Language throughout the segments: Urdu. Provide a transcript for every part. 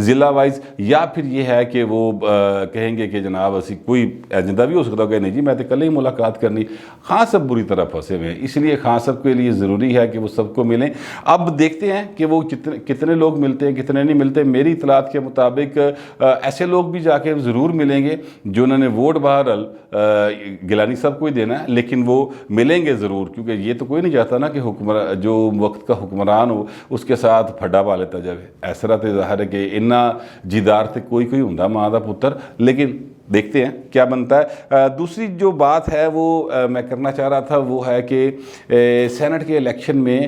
ضلع وائز، یا پھر یہ ہے کہ وہ کہیں گے کہ جناب اسی کوئی ایجنڈا بھی ہو سکتا کہ نہیں جی میں تو کل ہی ملاقات کرنی. خان صاحب بری طرح پھنسے ہوئے ہیں، اس لیے خان صاحب کے لیے ضروری ہے کہ وہ سب کو ملیں. اب دیکھتے ہیں کہ وہ کتنے لوگ ملتے ہیں کتنے نہیں ملتے. میری اطلاعات کے مطابق ایسے لوگ بھی جا کے ضرور ملیں گے جو انہوں نے ووٹ بہرحال گیلانی صاحب کو ہی دینا ہے، لیکن وہ ملیں گے ضرور، کیونکہ یہ تو کوئی نہیں چاہتا نا کہ جو وقت کا حکمران ہو اس کے ساتھ پھڈا پا لیتا جائے. ایسا تو ظاہر ہے کہ اننا جیدار تے کوئی ہوندا ماں دا پتر، لیکن دیکھتے ہیں کیا بنتا ہے. دوسری جو بات ہے وہ میں کرنا چاہ رہا تھا وہ ہے کہ سینٹ کے الیکشن میں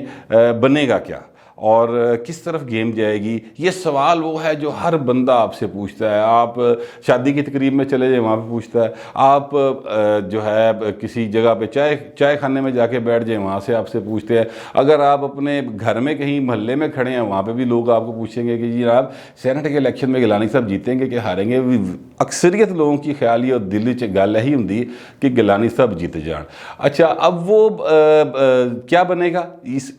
بنے گا کیا اور کس طرف گیم جائے گی. یہ سوال وہ ہے جو ہر بندہ آپ سے پوچھتا ہے. آپ شادی کی تقریب میں چلے جائیں وہاں پہ پوچھتا ہے، آپ جو ہے کسی جگہ پہ چائے خانے میں جا کے بیٹھ جائیں وہاں سے آپ سے پوچھتے ہیں. اگر آپ اپنے گھر میں کہیں محلے میں کھڑے ہیں وہاں پہ بھی لوگ آپ کو پوچھیں گے کہ جی جناب سینٹ کے الیکشن میں گیلانی صاحب جیتیں گے کہ ہاریں گے. اکثریت لوگوں کی خیالی اور دلی چ گل یہی ہوں کہ گیلانی صاحب جیت جان. اچھا اب وہ کیا بنے گا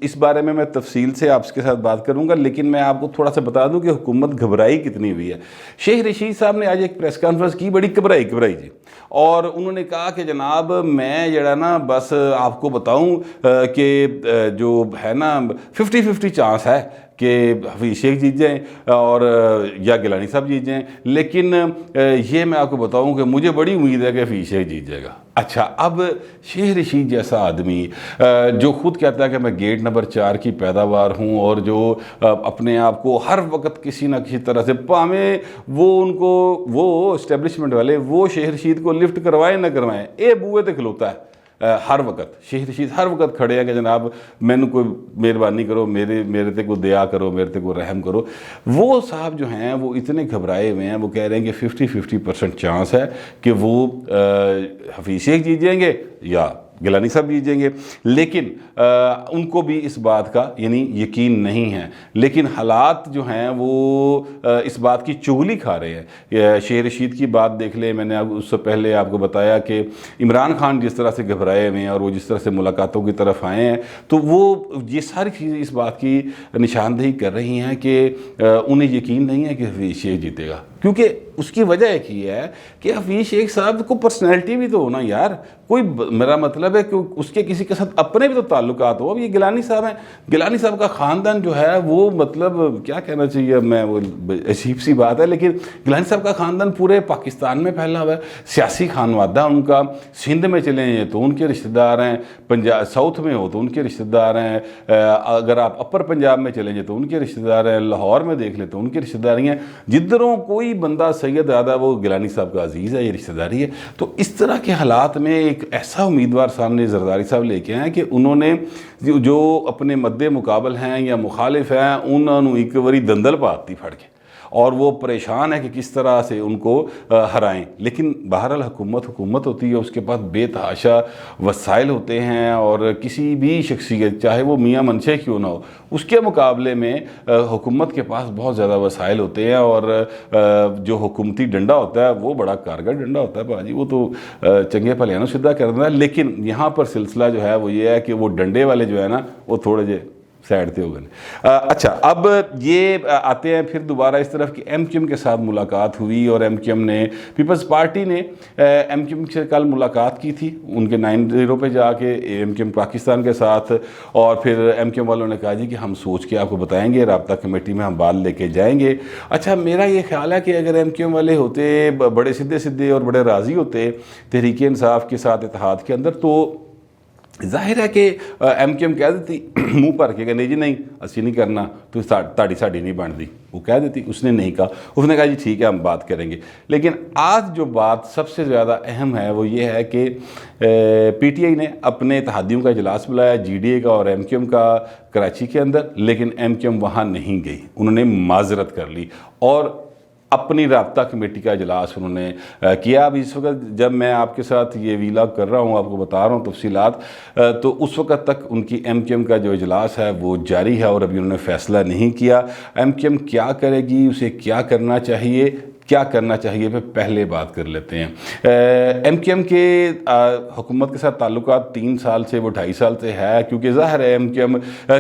اس بارے میں تفصیل سے آپ کے ساتھ بات کروں گا، لیکن میں آپ کو تھوڑا سا بتا دوں کہ حکومت گھبرائی کتنی ہوئی ہے. شیخ رشید صاحب نے آج ایک پریس کانفرنس کی، بڑی گھبرائی جی، اور انہوں نے کہا کہ جناب میں جڑا نا بس آپ کو بتاؤں کہ جو ہے نا 50-50 چانس ہے کہ حفیظ شیخ جیت جائیں اور یا گیلانی صاحب جیت جائیں، لیکن یہ میں آپ کو بتاؤں کہ مجھے بڑی امید ہے کہ حفیظ شیخ جیت جائے گا. اچھا اب شیخ رشید جیسا آدمی جو خود کہتا ہے کہ میں گیٹ نمبر 4 کی پیداوار ہوں اور جو اپنے آپ کو ہر وقت کسی نہ کسی طرح سے پامیں وہ اسٹیبلشمنٹ والے وہ شیخ رشید کو لفٹ کروائیں نہ کروائیں اے بوئے تے کھلوتا ہے ہر وقت. شیخ رشید ہر وقت کھڑے ہیں کہ جناب مینوں کوئی مہربانی کرو، میرے تے کوئی دیا کرو، میرے تے کوئی رحم کرو. وہ صاحب جو ہیں وہ اتنے گھبرائے ہوئے ہیں، وہ کہہ رہے ہیں کہ 50-50% چانس ہے کہ وہ حفیظ شیخ جیت جائیں گے یا گیلانی صاحب جیت جائیں گے، لیکن ان کو بھی اس بات کا یعنی یقین نہیں ہے. لیکن حالات جو ہیں وہ اس بات کی چغلی کھا رہے ہیں. شیخ رشید کی بات دیکھ لیں، میں نے اس سے پہلے آپ کو بتایا کہ عمران خان جس طرح سے گھبرائے ہوئے ہیں اور وہ جس طرح سے ملاقاتوں کی طرف آئے ہیں، تو وہ یہ ساری چیزیں اس بات کی نشاندہی کر رہی ہیں کہ انہیں یقین نہیں ہے کہ حفیظ شیخ جیتے گا. کیونکہ اس کی وجہ ایک ہی ہے کہ حفیظ شیخ صاحب کو پرسنالٹی بھی تو ہونا یار، کوئی میرا مطلب ہے کہ اس کے کسی کے ساتھ اپنے بھی تو تعلقات ہو. اب یہ گیلانی صاحب ہیں، گیلانی صاحب کا خاندان جو ہے وہ مطلب کیا کہنا چاہیے، میں وہ عجیب سی بات ہے، لیکن گیلانی صاحب کا خاندان پورے پاکستان میں پھیلا ہوا ہے. سیاسی خانوادہ ان کا، سندھ میں چلے ہیں تو ان کے رشتہ دار ہیں، پنجاب ساؤتھ میں ہو تو ان کے رشتہ دار ہیں، اگر آپ اپر پنجاب میں چلیں جائیں تو ان کے رشتہ دار ہیں، لاہور میں دیکھ لیں تو ان کے رشتہ داری ہیں. جدھروں کوئی بندہ سید آدھا وہ گیلانی صاحب کا عزیز ہے، یہ رشتہ داری ہے. تو اس طرح کے حالات میں ایک ایسا امیدوار سامنے زرداری صاحب لے کے آئے کہ انہوں نے جو اپنے مد مقابل ہیں یا مخالف ہیں انہوں نے ایک باری دندل پاتی پھڑ کے، اور وہ پریشان ہے کہ کس طرح سے ان کو ہرائیں. لیکن بہرحال حکومت ہوتی ہے، اس کے پاس بے تحاشا وسائل ہوتے ہیں، اور کسی بھی شخصیت چاہے وہ میاں منشے کیوں نہ ہو اس کے مقابلے میں حکومت کے پاس بہت زیادہ وسائل ہوتے ہیں، اور جو حکومتی ڈنڈا ہوتا ہے وہ بڑا کارگر ڈنڈا ہوتا ہے باجی، وہ تو چنگے پلیانوں سیدھا کر دینا ہے. لیکن یہاں پر سلسلہ جو ہے وہ یہ ہے کہ وہ ڈنڈے والے جو ہے نا وہ تھوڑے جے سائڈ تے ہو گئے. اچھا اب یہ آتے ہیں پھر دوبارہ اس طرف کہ ایم کیو ایم کے ساتھ ملاقات ہوئی، اور ایم کیو ایم نے پیپلز پارٹی نے ایم کیو ایم سے کل ملاقات کی تھی ان کے 9-0 پہ جا کے ایم کیو ایم پاکستان کے ساتھ، اور پھر ایم کیو ایم والوں نے کہا جی کہ ہم سوچ کے آپ کو بتائیں گے، رابطہ کمیٹی میں ہم بات لے کے جائیں گے. اچھا میرا یہ خیال ہے کہ اگر ایم کیو ایم والے ہوتے بڑے سیدھے اور بڑے راضی ہوتے تحریک انصاف کے ساتھ اتحاد کے اندر، تو ظاہر ہے کہ ایم کیو ایم کہہ دیتی منہ بھر کے کہ نہیں جی نہیں اسی نہیں کرنا، تو تاڑی ساڑی نہیں بنتی، وہ کہہ دیتی. اس نے نہیں کہا، اس نے کہا جی ٹھیک ہے ہم بات کریں گے. لیکن آج جو بات سب سے زیادہ اہم ہے وہ یہ ہے کہ پی ٹی آئی نے اپنے اتحادیوں کا اجلاس بلایا، جی ڈی اے کا اور ایم کیو ایم کا کراچی کے اندر، لیکن ایم کیو ایم وہاں نہیں گئی. انہوں نے معذرت کر لی اور اپنی رابطہ کمیٹی کا اجلاس انہوں نے کیا. اب اس وقت جب میں آپ کے ساتھ یہ ویلاگ کر رہا ہوں، آپ کو بتا رہا ہوں تفصیلات، تو اس وقت تک ان کی ایم کیو ایم کا جو اجلاس ہے وہ جاری ہے، اور ابھی انہوں نے فیصلہ نہیں کیا ایم کیو ایم کیا کرے گی، اسے کیا کرنا چاہیے. کیا کرنا چاہیے پہ پہلے بات کر لیتے ہیں۔ ایم کیو ایم کے حکومت کے ساتھ تعلقات 3 سال سے وہ 2.5 سال سے ہے، کیونکہ ظاہر ہے ایم کیو ایم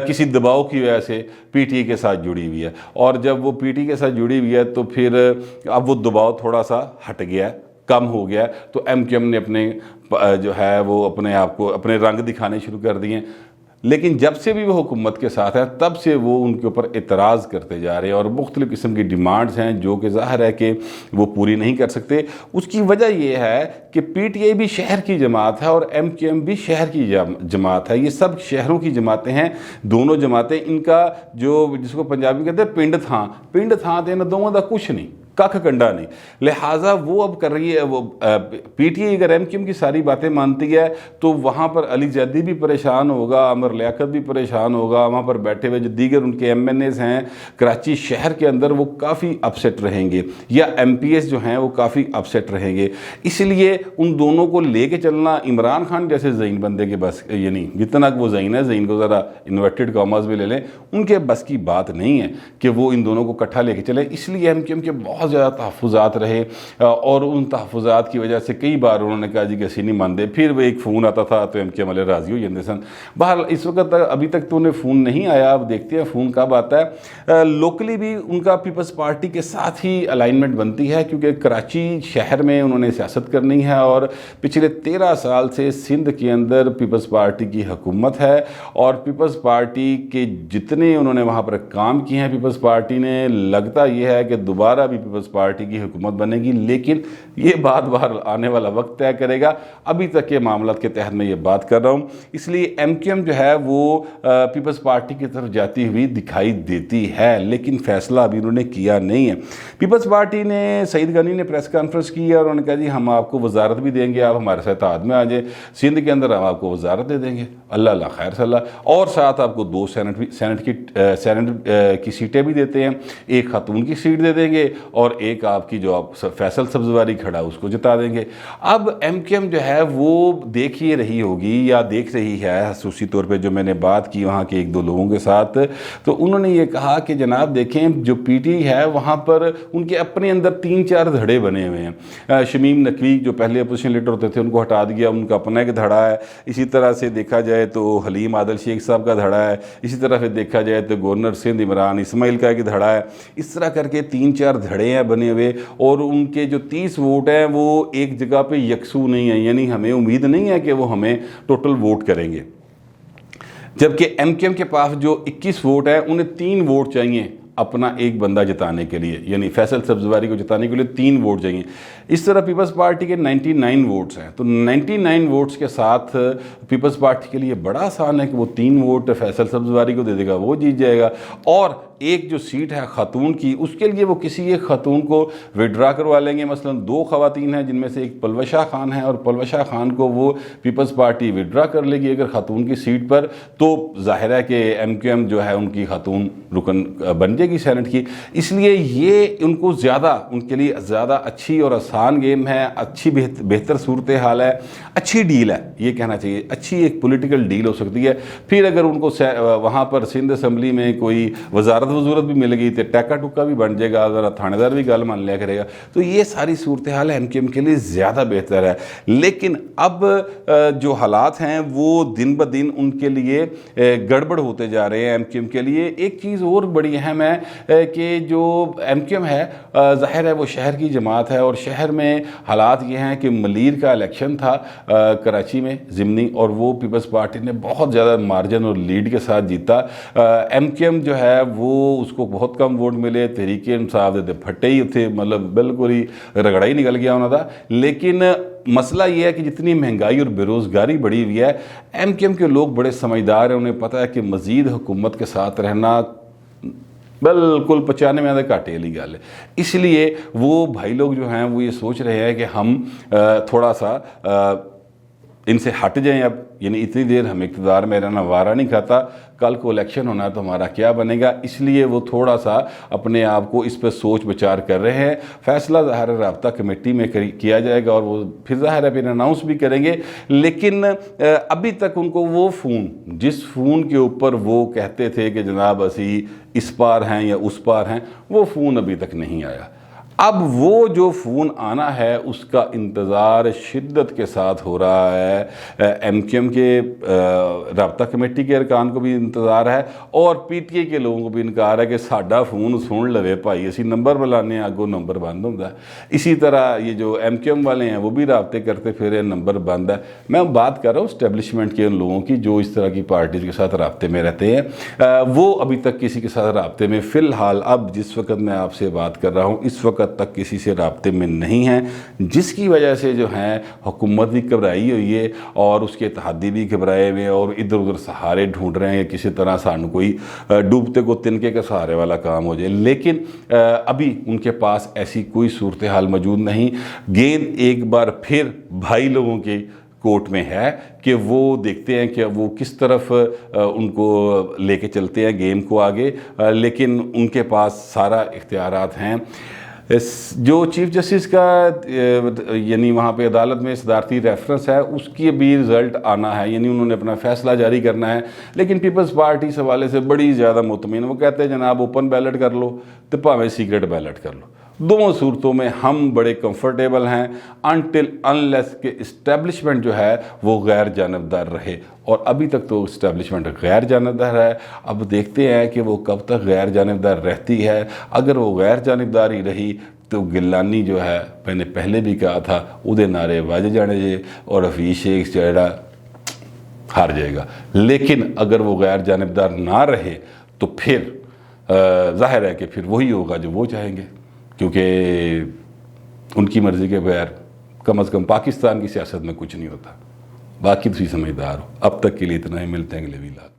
کسی دباؤ کی وجہ سے پی ٹی آئی کے ساتھ جڑی ہوئی ہے، اور جب وہ پی ٹی آئی کے ساتھ جڑی ہوئی ہے تو پھر اب وہ دباؤ تھوڑا سا ہٹ گیا ہے، کم ہو گیا، تو ایم کیو ایم نے اپنے جو ہے وہ اپنے آپ کو اپنے رنگ دکھانے شروع کر دیے ہیں۔ لیکن جب سے بھی وہ حکومت کے ساتھ ہے تب سے وہ ان کے اوپر اعتراض کرتے جا رہے ہیں، اور مختلف قسم کی ڈیمانڈز ہیں جو کہ ظاہر ہے کہ وہ پوری نہیں کر سکتے۔ اس کی وجہ یہ ہے کہ پی ٹی آئی بھی شہر کی جماعت ہے اور ایم کیو ایم بھی شہر کی جماعت ہے، یہ سب شہروں کی جماعتیں ہیں، دونوں جماعتیں۔ ان کا جو جس کو پنجابی کہتے ہیں پنڈ تھاں دینا دونوں دا کچھ نہیں، ککھ کنڈا نہیں، لہٰذا وہ اب کر رہی ہے وہ پی ٹی آئی اگر ایم کیو ایم کی ساری باتیں مانتی ہے تو وہاں پر علی زیدی بھی پریشان ہوگا، عمر لیاقت بھی پریشان ہوگا، وہاں پر بیٹھے ہوئے جو دیگر ان کے ایم این ایز ہیں کراچی شہر کے اندر وہ کافی اپسیٹ رہیں گے، یا ایم پی ایس جو ہیں وہ کافی اپسیٹ رہیں گے۔ اس لیے ان دونوں کو لے کے چلنا عمران خان جیسے ذہین بندے کے بس، یعنی جتنا کہ وہ ذہین ہے، ذہین کو ذرا انورٹڈ کاماز بھی لے لیں، ان کے بس کی بات نہیں ہے کہ وہ ان دونوں کو اکٹھا لے کے چلیں۔ اس لیے ایم کیو ایم کے بہت زیادہ تحفظات رہے، اور ان تحفظات کی وجہ سے کئی بار انہوں نے کہا جی کہ اسی نہیں مانتے، پھر وہ ایک فون آتا تھا تو ایم کیو ایم والے راضی ہو جاتے سن۔ بہرحال اس وقت ابھی تک تو انہیں فون نہیں آیا، اب دیکھتے ہیں فون کب آتا ہے۔ لوکلی بھی ان کا پیپلز پارٹی کے ساتھ ہی الائنمنٹ بنتی ہے، کیونکہ کراچی شہر میں انہوں نے سیاست کرنی ہے، اور پچھلے 13 سال سے سندھ کے اندر پیپلز پارٹی کی حکومت ہے، اور پیپلز پارٹی کے جتنے انہوں نے وہاں پر کام کیے ہیں پیپلز پارٹی نے، لگتا یہ ہے کہ دوبارہ بھی پیپلز پارٹی کی حکومت بنے گی، لیکن یہ بات باہر آنے والا وقت طے کرے گا۔ ابھی تک کے معاملات کے تحت میں یہ بات کر رہا ہوں، اس لیے ایم کیو ایم جو ہے وہ پیپلز پارٹی کی طرف جاتی ہوئی دکھائی دیتی ہے، لیکن فیصلہ ابھی انہوں نے کیا نہیں ہے۔ پیپلز پارٹی نے سعید غنی نے پریس کانفرنس کی ہے، اور انہوں نے کہا جی ہم آپ کو وزارت بھی دیں گے، آپ ہمارے ساتھ اتحاد میں آ جائیں، سندھ کے اندر ہم آپ کو وزارت دے دیں گے، اللہ خیر صلی اللہ، اور ساتھ آپ کو 2 سینٹ کی سیٹیں بھی دیتے ہیں، ایک خاتون کی سیٹ دے دیں گے، اور ایک آپ کی جو آپ فیصل سبزواری کھڑا اس کو جتا دیں گے۔ اب ایم کیو ایم جو ہے وہ دیکھ ہی رہی ہوگی یا دیکھ رہی ہے، خصوصی طور پہ جو میں نے بات کی وہاں کے 1-2 لوگوں کے ساتھ، تو انہوں نے یہ کہا کہ جناب دیکھیں جو پی ٹی ہے وہاں پر ان کے اپنے اندر 3-4 دھڑے بنے ہوئے ہیں۔ شمیم نقوی جو پہلے اپوزیشن لیڈر ہوتے تھے ان کو ہٹا دیا، ان کا اپنا ایک دھڑا ہے۔ اسی طرح سے دیکھا جائے تو حلیم عادل شیخ صاحب کا دھڑا ہے، اسی طرح سے دیکھا جائے تو گورنر سندھ عمران اسماعیل کا ایک دھڑا ہے۔ اس طرح کر کے 3-4 دھڑے ہیں بنے ہوئے، اور ان کے جو 30 ووٹ ہیں وہ ایک جگہ پہ یکسو نہیں ہیں، یعنی ہمیں امید نہیں ہے کہ وہ ہمیں ٹوٹل ووٹ کریں گے۔ جبکہ ایم کیو ایم کے پاس جو 21 ووٹ ہیں انہیں 3 ووٹ چاہیے اپنا ایک بندہ جتانے کے لیے، یعنی فیصل سبزواری کو جتانے کے لیے 3 ووٹ چاہیے۔ اس طرح پیپلز پارٹی کے 99 ووٹس ہیں، تو 99 ووٹس کے ساتھ پیپلز پارٹی کے لیے بڑا آسان ہے کہ وہ 3 ووٹ فیصل سبزواری کو دے دے گا، وہ جیت جائے گا۔ اور ایک جو سیٹ ہے خاتون کی، اس کے لیے وہ کسی ایک خاتون کو وڈرا کروا لیں گے، مثلا 2 خواتین ہیں جن میں سے ایک پلوشہ خان ہے، اور پلوشہ خان کو وہ پیپلز پارٹی وڈرا کر لے گی اگر خاتون کی سیٹ پر، تو ظاہر ہے کہ ایم کیو ایم جو ہے ان کی خاتون رکن بن جائے گی سینٹ کی۔ اس لیے یہ ان کو زیادہ، ان کے لیے زیادہ اچھی اور آسان گیم ہے، اچھی بہتر صورتحال ہے، اچھی ڈیل ہے، یہ کہنا چاہیے اچھی ایک پولیٹیکل ڈیل ہو سکتی ہے۔ پھر اگر ان کو وہاں پر سندھ اسمبلی میں کوئی وزارت بھی مل گئی تو ٹیکا ٹکا بھی بن جائے گا، ذرا تھانے دار بھی گل مان لیا کرے گا، تو یہ ساری صورتحال ایم کیو ایم کے لیے زیادہ بہتر ہے۔ لیکن اب جو حالات ہیں وہ دن بدن ان کے لیے گڑبڑ ہوتے جا رہے ہیں ایم کیو ایم کے لیے۔ ایک چیز اور بڑی اہم ہے کہ جو ایم کیو ایم ہے ظاہر ہے وہ شہر کی جماعت ہے، اور شہر میں حالات یہ ہیں کہ ملیر کا الیکشن تھا کراچی میں ضمنی، اور وہ پیپلز پارٹی نے بہت زیادہ مارجن اور لیڈ کے ساتھ جیتا۔ ایم کیو ایم جو ہے وہ اس کو بہت کم ووٹ ملے، تحریک انصاف دے پھٹے ہی تھے، مطلب بالکل ہی رگڑا ہی نکل گیا ہونا تھا۔ لیکن مسئلہ یہ ہے کہ جتنی مہنگائی اور بے روزگاری بڑھی ہوئی ہے، ایم کیو ایم کے لوگ بڑے سمجھدار ہیں، انہیں پتہ ہے کہ مزید حکومت کے ساتھ رہنا بالکل 95 گھاٹے والی گل ہے۔ اس لیے وہ بھائی لوگ جو ہیں وہ یہ سوچ رہے ہیں کہ ہم تھوڑا سا ان سے ہٹ جائیں اب، یعنی اتنی دیر ہم اقتدار میں رہنا وارہ نہیں کھاتا، کل کو الیکشن ہونا ہے تو ہمارا کیا بنے گا، اس لیے وہ تھوڑا سا اپنے آپ کو اس پہ سوچ بچار کر رہے ہیں۔ فیصلہ ظاہر رابطہ کمیٹی میں کیا جائے گا، اور وہ پھر ظاہر ہے پھر اناؤنس بھی کریں گے، لیکن ابھی تک ان کو وہ فون، جس فون کے اوپر وہ کہتے تھے کہ جناب اسی اس پار ہیں یا اس پار ہیں، وہ فون ابھی تک نہیں آیا۔ اب وہ جو فون آنا ہے اس کا انتظار شدت کے ساتھ ہو رہا ہے، ایم کیو ایم کے رابطہ کمیٹی کے ارکان کو بھی انتظار ہے اور پی ٹی آئی کے لوگوں کو بھی انکار ہے کہ ساڈا فون سن لوے بھائی، اسی نمبر بلانے آگوں نمبر بند ہوتا ہے۔ اسی طرح یہ جو ایم کیو ایم والے ہیں وہ بھی رابطے کرتے پھر نمبر بند ہے۔ میں بات کر رہا ہوں اسٹیبلشمنٹ کے ان لوگوں کی جو اس طرح کی پارٹیز کے ساتھ رابطے میں رہتے ہیں، وہ ابھی تک کسی کے ساتھ رابطے میں فی الحال اب جس وقت میں آپ سے بات کر رہا ہوں اس وقت تک کسی سے رابطے میں نہیں ہیں، جس کی وجہ سے جو ہیں حکومت بھی گھبرائی ہوئی ہے اور اس کے اتحادی بھی گھبرائے ہوئے اور ادھر ادھر سہارے ڈھونڈ رہے ہیں، کسی طرح سانو کوئی ڈوبتے کو تنکے کے سہارے والا کام ہو جائے، لیکن ابھی ان کے پاس ایسی کوئی صورتحال موجود نہیں۔ گیند ایک بار پھر بھائی لوگوں کے کورٹ میں ہے کہ وہ دیکھتے ہیں کہ وہ کس طرف ان کو لے کے چلتے ہیں گیم کو آگے، لیکن ان کے پاس سارا اختیارات ہیں۔ جو چیف جسٹس کا یعنی وہاں پہ عدالت میں صدارتی ریفرنس ہے اس کی بھی رزلٹ آنا ہے، یعنی انہوں نے اپنا فیصلہ جاری کرنا ہے، لیکن پیپلز پارٹی اس حوالے سے بڑی زیادہ مطمئن، وہ کہتے ہیں جناب اوپن بیلٹ کر لو تو پاویں سیکرٹ بیلٹ کر لو، دونوں صورتوں میں ہم بڑے کمفرٹیبل ہیں انٹل انلیس کہ اسٹیبلشمنٹ جو ہے وہ غیر جانبدار رہے، اور ابھی تک تو اسٹیبلشمنٹ غیر جانبدار ہے۔ اب دیکھتے ہیں کہ وہ کب تک غیر جانبدار رہتی ہے۔ اگر وہ غیر جانبدار ہی رہی تو گلانی جو ہے، میں نے پہلے بھی کہا تھا، اودے نعرے واجے جانے جے اور حفیظ شیخ جیڑا ہار جائے گا، لیکن اگر وہ غیر جانبدار نہ رہے تو پھر ظاہر ہے کہ پھر وہی ہوگا جو وہ چاہیں گے، کیونکہ ان کی مرضی کے بغیر کم از کم پاکستان کی سیاست میں کچھ نہیں ہوتا۔ باقی تسی سمجھدار ہو۔ اب تک کے لیے اتنا ہی، ملتے ہیں اگلے ویلاگ۔